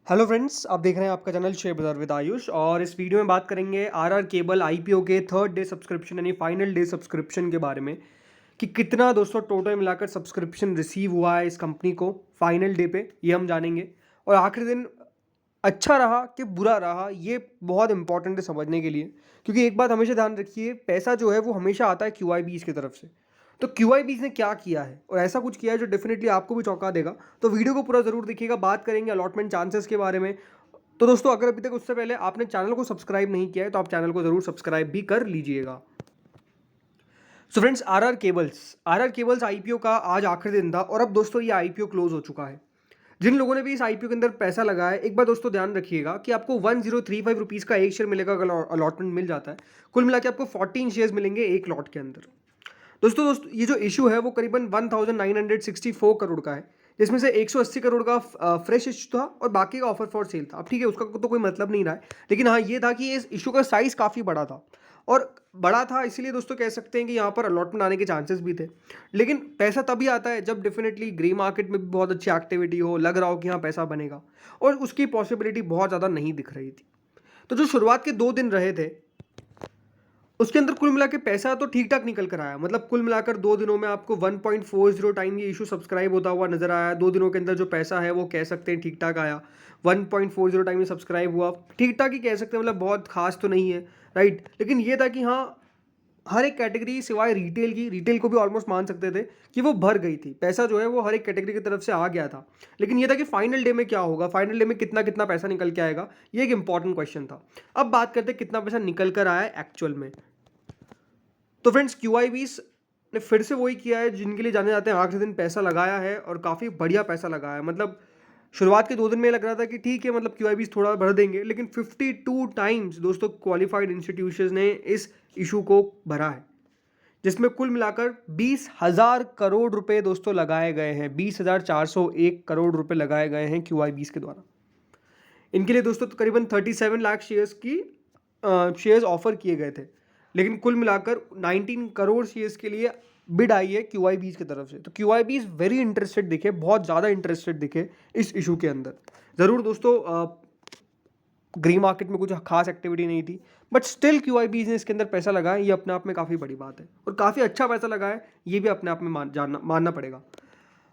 Hello friends, आप देख रहे हैं आपका चैनल शेयर बाजार विद आयुष। और इस वीडियो में बात करेंगे आरआर केबल आईपीओ के थर्ड डे सब्सक्रिप्शन यानी फाइनल डे सब्सक्रिप्शन के बारे में कि कितना दोस्तों टोटल मिलाकर सब्सक्रिप्शन रिसीव हुआ है इस कंपनी को फाइनल डे पे, ये हम जानेंगे। और आखिरी दिन अच्छा रहा कि बुरा रहा, ये बहुत इंपॉर्टेंट है समझने के लिए। क्योंकि एक बात हमेशा ध्यान रखिए, पैसा जो है वो हमेशा आता है क्यूआईबीज की तरफ से। तो क्यूआईबीज ने क्या किया है और ऐसा कुछ किया है जो डेफिनेटली आपको भी चौंका देगा। तो वीडियो को पूरा जरूर देखिएगा। बात करेंगे अलॉटमेंट चांसेस के बारे में। तो दोस्तों, अगर अभी तक उससे पहले आपने चैनल को सब्सक्राइब नहीं किया है तो आप चैनल को जरूर सब्सक्राइब भी कर लीजिएगा। So friends, RR cables IPO का आज आखिरी दिन था और अब दोस्तों ये आईपीओ क्लोज हो चुका है। जिन लोगों ने भी इस आईपीओ के अंदर पैसा लगाया है, एक बार दोस्तों ध्यान रखिएगा कि आपको 1035 रुपीज़ का एक शेयर मिलेगा अगर अलॉटमेंट मिल जाता है। कुल मिला के आपको 14 शेयर्स मिलेंगे एक लॉट के अंदर। दोस्तों ये जो इशू है वो करीबन 1964 करोड़ का है, जिसमें से 180 करोड़ का फ्रेश इशू था और बाकी का ऑफर फॉर सेल था। अब ठीक है, उसका तो कोई मतलब नहीं रहा है, लेकिन हाँ ये था कि इस इशू का साइज काफ़ी बड़ा था। और बड़ा था इसलिए दोस्तों कह सकते हैं कि यहाँ पर अलॉटमेंट आने के चांसेस भी थे। लेकिन पैसा तभी आता है जब डेफिनेटली ग्रे मार्केट में भी बहुत अच्छी एक्टिविटी हो, लग रहा हो कि हाँ पैसा बनेगा, और उसकी पॉसिबिलिटी बहुत ज़्यादा नहीं दिख रही थी। तो जो शुरुआत के 2 दिन रहे थे उसके अंदर कुल मिला के पैसा तो ठीक ठाक निकल कर आया। मतलब कुल मिलाकर 2 दिनों में आपको 1.40 टाइम ये इशू सब्सक्राइब होता हुआ नजर आया। 2 दिनों के अंदर जो पैसा है वो कह सकते हैं ठीक ठाक आया। 1.40 टाइम ये सब्सक्राइब हुआ, ठीक ठाक ही कह सकते हैं, मतलब बहुत खास तो नहीं है, राइट। लेकिन ये था कि हाँ, हर एक कैटेगरी सिवाय रिटेल को भी ऑलमोस्ट मान सकते थे कि वो भर गई थी। पैसा जो है वो हर एक कैटेगरी की तरफ से आ गया था। लेकिन ये था कि फाइनल डे में क्या होगा, फाइनल डे में कितना कितना पैसा निकल के आएगा, ये एक इंपॉर्टेंट क्वेश्चन था। अब बात करते हैं कितना पैसा निकल कर आया है एक्चुअल में। तो फ्रेंड्स, क्यूआईबीस ने फिर से वही किया है जिनके लिए जाने जाते हैं आखिरी दिन पैसा लगाया है और काफ़ी बढ़िया पैसा लगाया है। मतलब शुरुआत के 2 दिन में लग रहा था कि ठीक है, मतलब क्यूआईबीस थोड़ा भर देंगे, लेकिन 52 टाइम्स दोस्तों क्वालिफाइड इंस्टीट्यूशन ने इस इशू को भरा है, जिसमें कुल मिलाकर 20,000 करोड़ रुपए दोस्तों लगाए गए हैं। 20,401 करोड़ रुपए लगाए गए हैं क्यूआईबीस के द्वारा। इनके लिए दोस्तों तकरीबन 37 लाख शेयर्स ऑफर किए गए थे। लेकिन कुल मिलाकर 19 करोड़ शेयर्स के लिए बिड आई है क्यूआईबीज की तरफ से। तो क्यूआईबीज वेरी इंटरेस्टेड दिखे, बहुत ज़्यादा इंटरेस्टेड दिखे इस इशू के अंदर। ज़रूर दोस्तों, ग्री मार्केट में कुछ खास एक्टिविटी नहीं थी, बट स्टिल क्यूआईबीज ने इसके अंदर पैसा लगाया, ये अपने आप में काफ़ी बड़ी बात है और काफ़ी अच्छा पैसा लगाया, ये भी अपने आप में मानना पड़ेगा।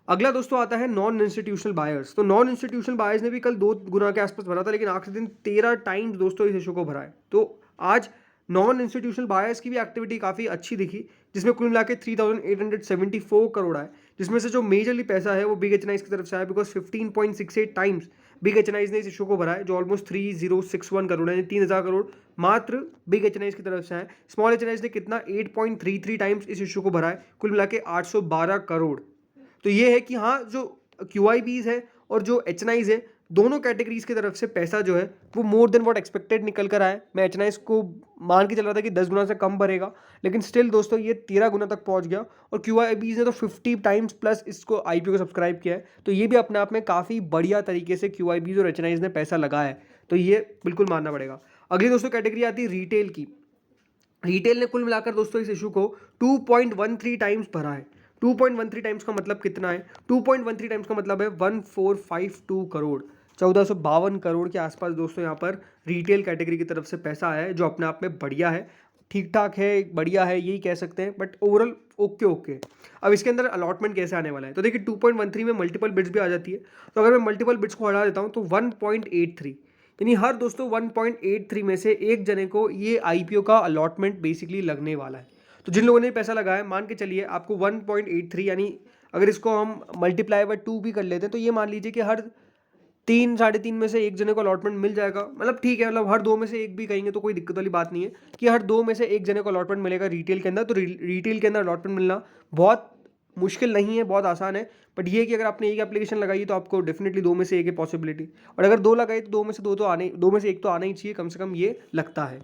अगला दोस्तों आता है नॉन इंस्टीट्यूशनल बायर्स। तो नॉन इंस्टीट्यूशनल बायर्स ने भी कल 2 गुना के आसपास भरा था, लेकिन आखिरी दिन 13 टाइम्स दोस्तों इस इशू को भरा है। तो आज नॉन इंस्टीट्यूशनल बायर्स की भी एक्टिविटी काफ़ी अच्छी दिखी, जिसमें कुल मिला के 3,874 करोड़ आए, जिसमें से जो मेजरली पैसा है वो बिग एचएनआईज की तरफ से आया, बिकॉज 15.68 टाइम्स बिग एचएनआईज ने इस इशू को भरा है, जो ऑलमोस्ट 3061 करोड़ है, 3,000 करोड़ मात्र बिग एचएनआईज की तरफ से आए। स्मॉल एचएनआईज ने कितना 8.33 टाइम्स इस इशू को भरा है, कुल मिला के 812 करोड़। तो ये है कि हाँ, जो क्यूआईबीज है और जो एचएनआईज है, दोनों कैटेगरीज की तरफ से पैसा जो है वो मोर देन व्हाट एक्सपेक्टेड निकल कर आए। मैं एचएनआईज को मान के चल रहा था कि 10 गुना से कम भरेगा, लेकिन स्टिल दोस्तों ये 13 गुना तक पहुंच गया। और क्यूआईबीज ने तो 50 टाइम्स प्लस इसको आईपीओ को सब्सक्राइब किया है। तो ये भी अपने आप में काफ़ी बढ़िया तरीके से क्यूआईबीज और एचएनआईज ने पैसा लगाया है, तो ये बिल्कुल मानना पड़ेगा। अगली दोस्तों कैटेगरी आती है रिटेल की। रिटेल ने कुल मिलाकर दोस्तों इस इशू को 2.13 टाइम्स भरा है। 2.13 टाइम्स का मतलब कितना है? 2.13 टाइम्स का मतलब है 1452 करोड़, 1452 करोड़ के आसपास दोस्तों यहाँ पर रिटेल कैटेगरी की तरफ से पैसा आया है, जो अपने आप में बढ़िया है, ठीक ठाक है, बढ़िया है, यही कह सकते हैं। But overall okay okay. अब इसके अंदर अलॉटमेंट कैसे आने वाला है, तो देखिए 2.13 में मल्टीपल बिड्स भी आ जाती है। तो अगर मैं मल्टीपल बिड्स को हटा देता हूँ तो 1.83, यानी हर दोस्तों 1.83 में से एक जने को ये आईपीओ का अलॉटमेंट बेसिकली लगने वाला है। तो जिन लोगों ने पैसा लगाया, मान के चलिए आपको 1.83, यानी अगर इसको हम मल्टीप्लाई बाय 2 भी कर लेते हैं तो ये मान लीजिए कि हर 3 साढ़े 3 में से एक जने को अलॉटमेंट मिल जाएगा। मतलब ठीक है, मतलब हर 2 में से एक भी कहेंगे तो कोई दिक्कत वाली बात नहीं है कि हर 2 में से एक जने को अलॉटमेंट मिलेगा रिटेल के अंदर। तो रिटेल के अंदर अलॉटमेंट मिलना बहुत मुश्किल नहीं है, बहुत आसान है। बट ये है कि अगर आपने एक एप्लीकेशन लगाई तो आपको डेफिनेटली 2 में से एक है पॉसिबिलिटी, और अगर 2 लगाई तो 2 में से 2 तो आने, 2 में से एक तो आना ही चाहिए कम से कम, ये लगता है।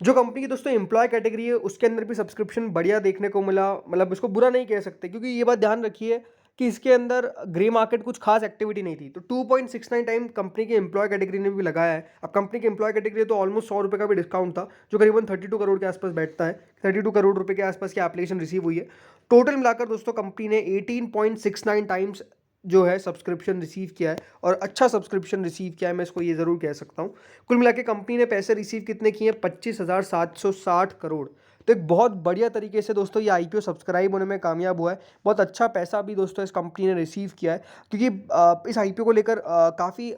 जो कंपनी की दोस्तों एम्प्लॉय कैटेगरी है उसके अंदर भी सब्सक्रिप्शन बढ़िया देखने को मिला। मतलब इसको बुरा नहीं कह सकते, क्योंकि ये बात ध्यान रखिए कि इसके अंदर ग्रे मार्केट कुछ खास एक्टिविटी नहीं थी। तो 2.69 टाइम कंपनी के एम्प्लॉय कैटेगरी ने भी लगाया है। अब कंपनी के एम्प्लॉय कैटेगरी तो ऑलमोस्ट 100 रुपये का भी डिस्काउंट था, जो करीबन 32 करोड़ के आसपास बैठता है। 32 करोड़ रुपये के आसपास की एप्लीकेशन रिसीव हुई है। टोटल मिलाकर दोस्तों कंपनी ने 18.69 टाइम्स जो है सब्सक्रिप्शन रिसीव किया है और अच्छा सब्सक्रिप्शन रिसीव किया है, मैं इसको ये ज़रूर कह सकता हूँ। कुल मिला के कंपनी ने पैसे रिसीव कितने किए हैं? 25,760 करोड़। तो एक बहुत बढ़िया तरीके से दोस्तों ये आईपीओ सब्सक्राइब होने में कामयाब हुआ है। बहुत अच्छा पैसा भी दोस्तों इस कंपनी ने रिसीव किया है, क्योंकि इस आईपीओ को लेकर काफ़ी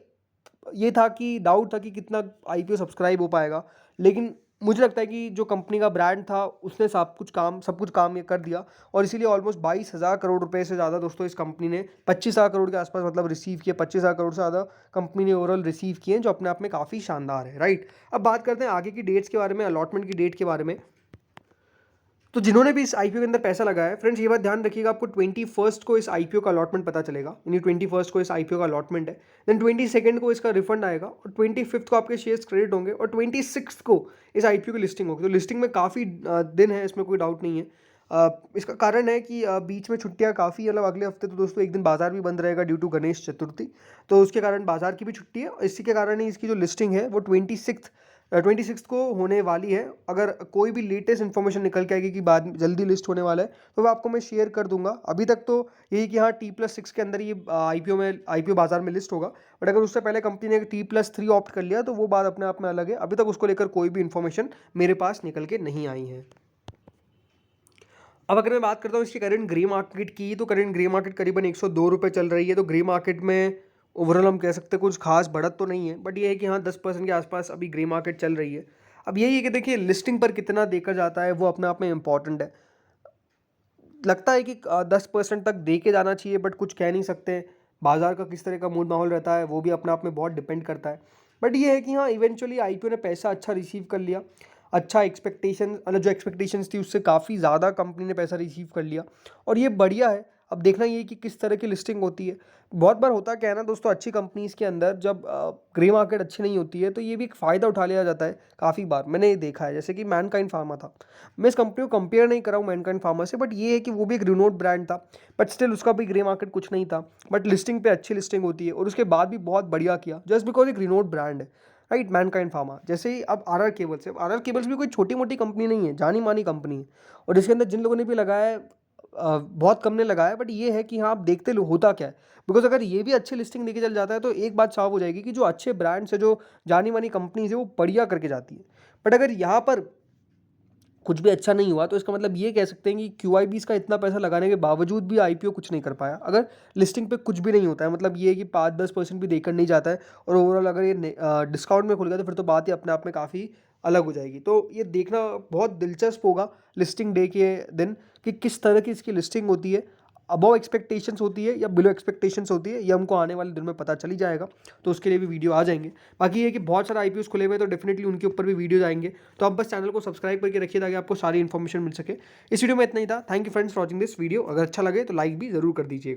ये था कि डाउट था कि कितना आईपीओ सब्सक्राइब हो पाएगा, लेकिन मुझे लगता है कि जो कंपनी का ब्रांड था उसने सब कुछ काम ये कर दिया, और इसीलिए ऑलमोस्ट 22,000 करोड़ रुपए से ज़्यादा दोस्तों इस कंपनी ने 25,000 करोड़ के आसपास मतलब रिसीव किए। 25,000 करोड़ से ज़्यादा कंपनी ने ओवरऑल रिसीव किए हैं, जो अपने आप में काफ़ी शानदार है, राइट। अब बात करते हैं आगे की डेट्स के बारे में, अलॉटमेंट की डेट के बारे में। तो जिन्होंने भी इस आईपीओ के अंदर पैसा लगाया है, फ्रेंड्स ये बात ध्यान रखिएगा, आपको 21 को इस आईपीओ का अलॉटमेंट पता चलेगा, यानी 21 को इस आईपीओ का अलॉटमेंट है। देन 22 को इसका रिफंड आएगा, और 25 को आपके शेयर्स क्रेडिट होंगे, और 26 को इस आईपीओ की लिस्टिंग होगी। तो लिस्टिंग में काफ़ी दिन है, इसमें कोई डाउट नहीं है। इसका कारण है कि बीच में छुट्टियां काफ़ी, मतलब अगले हफ्ते तो दोस्तों एक दिन बाजार भी बंद रहेगा ड्यू टू गणेश चतुर्थी, तो उसके कारण बाजार की भी छुट्टी है, और इसी के कारण ही इसकी जो लिस्टिंग है वो 26 को होने वाली है। अगर कोई भी लेटेस्ट इन्फॉर्मेशन निकल के आएगी कि बाद में जल्दी लिस्ट होने वाला है, तो वो आपको मैं शेयर कर दूंगा। अभी तक तो यही कि हाँ T+6 के अंदर ये आईपीओ बाजार में लिस्ट होगा, बट अगर उससे पहले कंपनी ने T+3 ऑप्ट कर लिया तो वो बात अपने आप में अलग है। अभी तक उसको लेकर कोई भी इन्फॉर्मेशन मेरे पास निकल के नहीं आई है। अब अगर मैं बात करता हूँ इसकी करंट ग्रे मार्केट की, तो करंट ग्रे मार्केट करीबन 102 रुपये चल रही है। तो ग्रे मार्केट में ओवरऑल हम कह सकते हैं कुछ खास बढ़त तो नहीं है, बट ये है कि हाँ 10% के आसपास अभी ग्रे मार्केट चल रही है। अब यही है कि देखिए लिस्टिंग पर कितना देखा जाता है वो अपने आप में इम्पॉर्टेंट है। लगता है कि 10% तक दे के जाना चाहिए, बट कुछ कह नहीं सकते। बाजार का किस तरह का मूड माहौल रहता है वो भी अपने आप में बहुत डिपेंड करता है। बट ये है कि हाँ इवेंचुअली आईपीओ ने पैसा अच्छा रिसीव कर लिया। अच्छा एक्सपेक्टेशन, मतलब जो एक्सपेक्टेशंस थी उससे काफ़ी ज़्यादा कंपनी ने पैसा रिसीव कर लिया, और ये बढ़िया है। अब देखना ये है कि किस तरह की लिस्टिंग होती है। बहुत बार होता क्या है ना दोस्तों, अच्छी कंपनीज़ के अंदर जब ग्रे मार्केट अच्छी नहीं होती है तो ये भी एक फ़ायदा उठा लिया जाता है। काफ़ी बार मैंने ये देखा है, जैसे कि मैनकाइंड फार्मा था। मैं इस कंपनी को कंपेयर नहीं कर रहा हूँ मैनकाइंड फार्मा से, बट ये है कि वो भी एक रिनोड ब्रांड था, बट स्टिल उसका भी ग्रे मार्केट कुछ नहीं था। बट लिस्टिंग पे अच्छी लिस्टिंग होती है, और उसके बाद भी बहुत बढ़िया किया, जस्ट बिकॉज एक रिनोड ब्रांड है, राइट। मैनकाइंड फार्मा जैसे ही अब आरआर केबल्स भी कोई छोटी मोटी कंपनी नहीं है, जानी मानी कंपनी है, और इसके अंदर जिन लोगों ने भी लगाया है बहुत कम ने लगाया है। बट ये है कि हाँ आप देखते लो होता क्या है, बिकॉज अगर ये भी अच्छी लिस्टिंग लेके चल जाता है तो एक बात साफ हो जाएगी कि जो अच्छे ब्रांड्स है, जो जानी मानी कंपनीज है, वो बढ़िया करके जाती है। बट अगर यहाँ पर कुछ भी अच्छा नहीं हुआ तो इसका मतलब ये कह सकते हैं कि क्यूआईबीज का इतना पैसा लगाने के बावजूद भी आईपीओ कुछ नहीं कर पाया। अगर लिस्टिंग पे कुछ भी नहीं होता है, मतलब ये है कि 5-10% भी देकर नहीं जाता है, और ओवरऑल अगर ये डिस्काउंट में खुल गया तो फिर तो बात ही अपने आप में काफ़ी अलग हो जाएगी। तो ये देखना बहुत दिलचस्प होगा लिस्टिंग डे के दिन कि किस तरह की इसकी लिस्टिंग होती है, अबव एक्सपेक्टेशंस होती है या बिलो एक्सपेक्टेशंस होती है, ये हमको आने वाले दिन में पता चली जाएगा। तो उसके लिए भी वीडियो आ जाएंगे। बाकी ये कि बहुत सारे आईपीओस खुले हुए हैं, तो डेफिनेटली उनके ऊपर भी वीडियोज आएंगे। तो आप बस चैनल को सब्सक्राइब करके रखिए ताकि आपको सारी इन्फॉर्मेशन मिल सके। इस वीडियो में इतना ही था। Thank you friends for watching this video. अगर अच्छा लगे तो लाइक भी ज़रूर कर दीजिएगा।